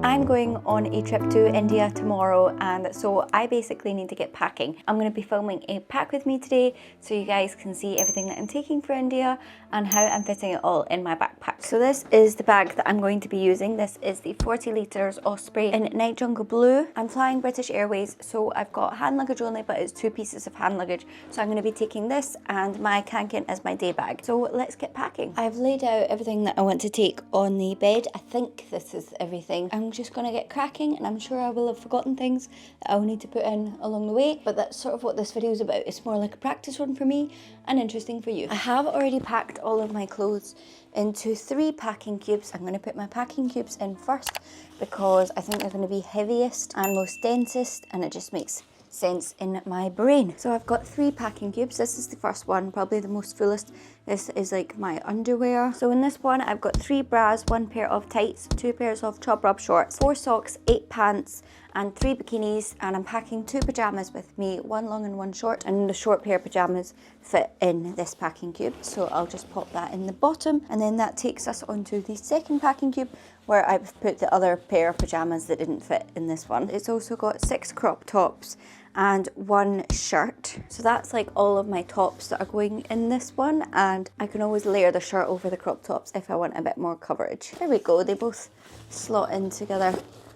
I'm going on a trip to India tomorrow, and so I basically need to get packing. I'm going to be filming a pack with me today so you guys can see everything that I'm taking for India and how I'm fitting it all in my backpack. So this is the bag that I'm going to be using. This is the 40 litres Osprey in Night Jungle Blue. I'm flying British Airways, so I've got hand luggage only, but it's 2 pieces of hand luggage. So I'm going to be taking this and my Kanken as my day bag. So let's get packing. I've laid out everything that I want to take on the bed. I think this is everything. I'm just going to get cracking, and I'm sure I will have forgotten things that I'll need to put in along the way, but that's sort of what this video is about. It's more like a practice run for me and interesting for you. I have already packed all of my clothes into 3 packing cubes. I'm going to put my packing cubes in first because I think they're going to be heaviest and most densest, and it just makes sense in my brain. So I've got 3 packing cubes. This is the first one, probably the most fullest. This is like my underwear. So in this one I've got 3 bras, 1 pair of tights, 2 pairs of chop rub shorts, 4 socks, 8 pants and 3 bikinis, and I'm packing 2 pajamas with me, 1 long and 1 short, and the short pair of pajamas fit in this packing cube, so I'll just pop that in the bottom, and then that takes us onto the second packing cube where I've put the other pair of pajamas that didn't fit in this one. It's also got 6 crop tops and 1 shirt. So that's like all of my tops that are going in this one, and I can always layer the shirt over the crop tops if I want a bit more coverage. There we go, they both slot in together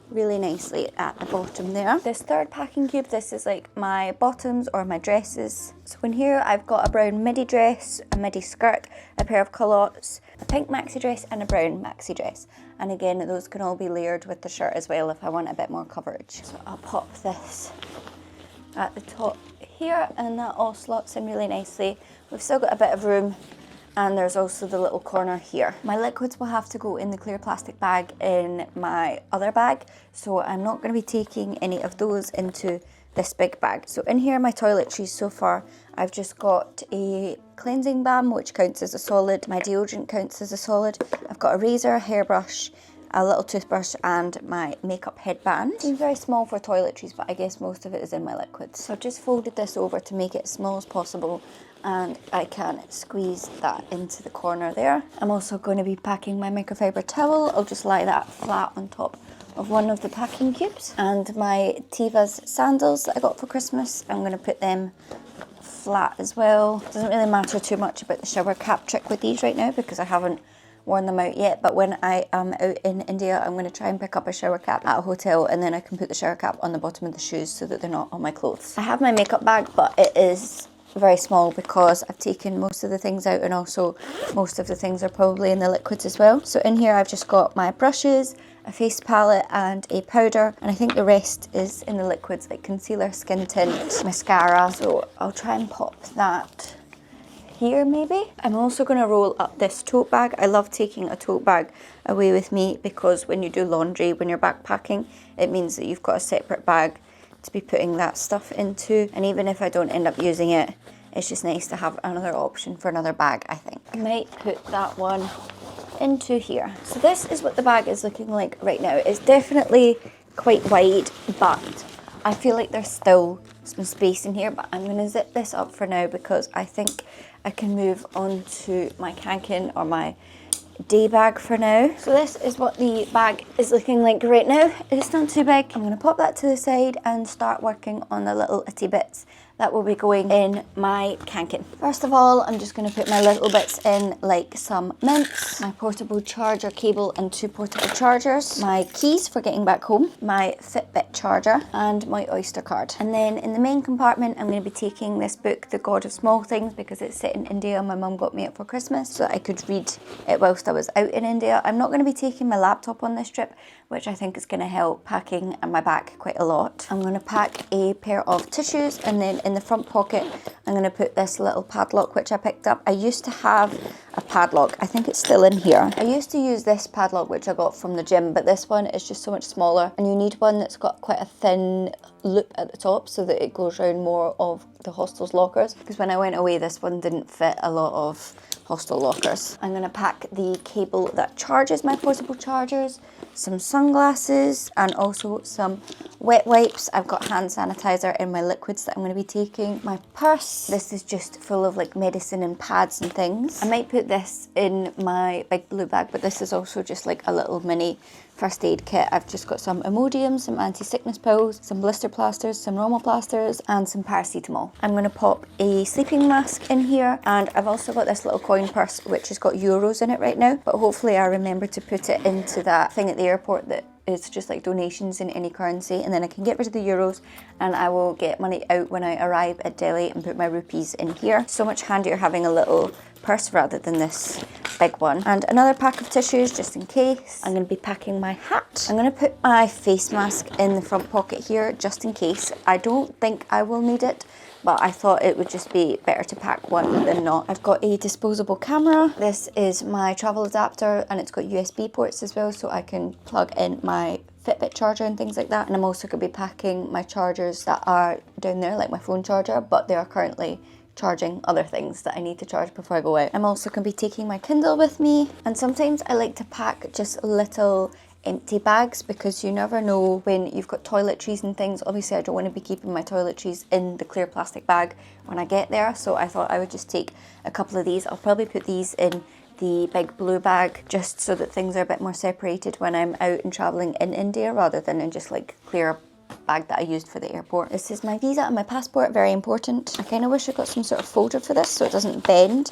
really nicely at the bottom there. This third packing cube, this is like my bottoms or my dresses. So in here I've got a brown midi dress, a midi skirt, a pair of culottes, a pink maxi dress and a brown maxi dress. And again, those can all be layered with the shirt as well if I want a bit more coverage. So I'll pop this at the top here, and that all slots in really nicely. We've still got a bit of room, and there's also the little corner here. My liquids will have to go in the clear plastic bag in my other bag, so I'm not going to be taking any of those into this big bag. So in here, my toiletries so far, I've just got a cleansing balm, which counts as a solid. My deodorant counts as a solid. I've got a razor, a hairbrush, a little toothbrush and my makeup headband. Seems very small for toiletries, but I guess most of it is in my liquids. So I've just folded this over to make it as small as possible, and I can squeeze that into the corner there. I'm also going to be packing my microfiber towel. I'll just lie that flat on top of one of the packing cubes. And my Tevas sandals that I got for Christmas, I'm going to put them flat as well. Doesn't really matter too much about the shower cap trick with these right now because I haven't worn them out yet, but when I am out in India, I'm going to try and pick up a shower cap at a hotel, and then I can put the shower cap on the bottom of the shoes so that they're not on my clothes. I have my makeup bag, but it is very small because I've taken most of the things out, and also most of the things are probably in the liquids as well. So in here I've just got my brushes, a face palette and a powder, and I think the rest is in the liquids like concealer, skin tint, mascara. So I'll try and pop that here maybe. I'm also going to roll up this tote bag. I love taking a tote bag away with me because when you do laundry, when you're backpacking, it means that you've got a separate bag to be putting that stuff into, and even if I don't end up using it, it's just nice to have another option for another bag, I think. I might put that one into here. So this is what the bag is looking like right now. It's definitely quite wide, but I feel like there's still some space in here, but I'm going to zip this up for now because I think I can move on to my Kanken or my day bag for now. So this is what the bag is looking like right now. It's not too big. I'm going to pop that to the side and start working on the little itty bits that will be going in my Kanken. First of all, I'm just going to put my little bits in, like some mints, my portable charger cable and 2 portable chargers, my keys for getting back home, my Fitbit charger and my Oyster card. And then in the main compartment, I'm going to be taking this book, The God of Small Things, because it's set in India and my mum got me it for Christmas so that I could read it whilst I was out in India. I'm not going to be taking my laptop on this trip, which I think is going to help packing my bag quite a lot. I'm going to pack a pair of tissues, and then in the front pocket I'm going to put this little padlock which I picked up. I used to have a padlock, I think it's still in here. I used to use this padlock which I got from the gym, but this one is just so much smaller, and you need one that's got quite a thin loop at the top so that it goes around more of the hostel's lockers, because when I went away this one didn't fit a lot of hostel lockers. I'm going to pack the cable that charges my portable chargers. some sunglasses, and also some wet wipes. I've got hand sanitizer in my liquids that I'm going to be taking. My purse, this is just full of like medicine and pads and things. I might put this in my big blue bag, but this is also just like a little mini first aid kit. I've just got some Imodium, some anti-sickness pills, some blister plasters, some normal plasters, and some paracetamol. I'm going to pop a sleeping mask in here, and I've also got this little coin purse which has got euros in it right now, but hopefully I remember to put it into that thing at the airport that is just like donations in any currency, and then I can get rid of the euros and I will get money out when I arrive at Delhi and put my rupees in here. So much handier having a little purse rather than this big one. And another pack of tissues just in case. I'm going to be packing my hat. I'm going to put my face mask in the front pocket here just in case. I don't think I will need it, but I thought it would just be better to pack one than not. I've got a disposable camera. This is my travel adapter, and it's got USB ports as well, so I can plug in my Fitbit charger and things like that. And I'm also going to be packing my chargers that are down there, like my phone charger, but they are currently charging other things that I need to charge before I go out. I'm also going to be taking my Kindle with me, and sometimes I like to pack just little empty bags because you never know when you've got toiletries and things. Obviously I don't want to be keeping my toiletries in the clear plastic bag when I get there, so I thought I would just take a couple of these. I'll probably put these in the big blue bag just so that things are a bit more separated when I'm out and traveling in India rather than in just like clear bag that I used for the airport. This is my visa and my passport, very important. I kind of wish I got some sort of folder for this so it doesn't bend,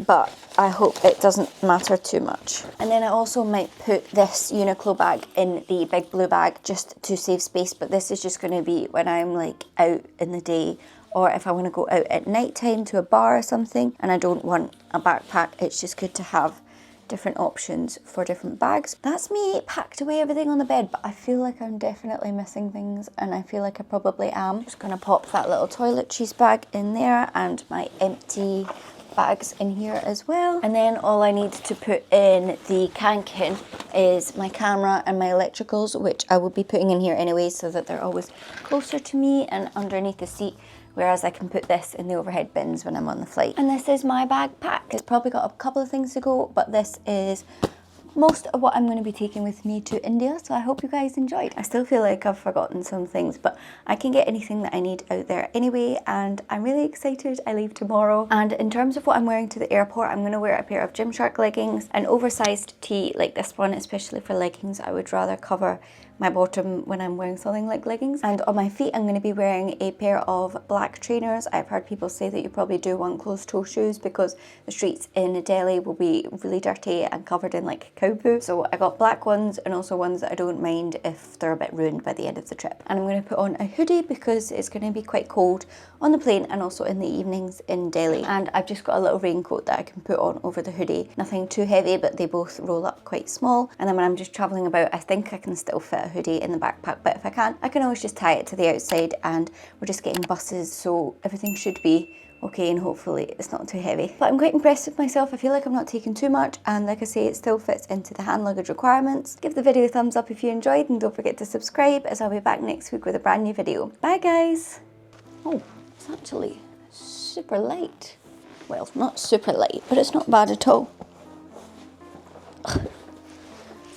but I hope it doesn't matter too much. And then I also might put this Uniqlo bag in the big blue bag just to save space, but this is just going to be when I'm like out in the day, or if I want to go out at night time to a bar or something and I don't want a backpack. It's just good to have different options for different bags. That's me packed away everything on the bed, but I feel like I'm definitely missing things, and I feel like I probably am. Just gonna pop that little toiletries bag in there and my empty bags in here as well. And then all I need to put in the Kanken is my camera and my electricals, which I will be putting in here anyway so that they're always closer to me and underneath the seat, whereas I can put this in the overhead bins when I'm on the flight. And this is my bag pack. It's probably got a couple of things to go, but this is most of what I'm going to be taking with me to India, so I hope you guys enjoyed. I still feel like I've forgotten some things, but I can get anything that I need out there anyway, and I'm really excited. I leave tomorrow. And in terms of what I'm wearing to the airport, I'm going to wear a pair of Gymshark leggings, an oversized tee like this one, especially for leggings. I would rather cover my bottom when I'm wearing something like leggings. And on my feet, I'm going to be wearing a pair of black trainers. I've heard people say that you probably do want closed toe shoes because the streets in Delhi will be really dirty and covered in like cow poo. So I got black ones and also ones that I don't mind if they're a bit ruined by the end of the trip. And I'm going to put on a hoodie because it's going to be quite cold on the plane and also in the evenings in Delhi. And I've just got a little raincoat that I can put on over the hoodie. Nothing too heavy, but they both roll up quite small. And then when I'm just traveling about, I think I can still fit a hoodie in the backpack, but if I can't, I can always just tie it to the outside, and we're just getting buses, so everything should be okay, and hopefully it's not too heavy. But I'm quite impressed with myself. I feel like I'm not taking too much, and like I say, it still fits into the hand luggage requirements. Give the video a thumbs up if you enjoyed, and don't forget to subscribe, as I'll be back next week with a brand new video. Bye guys! Oh, it's actually super light. Well, not super light, but it's not bad at all.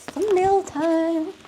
Thumbnail time!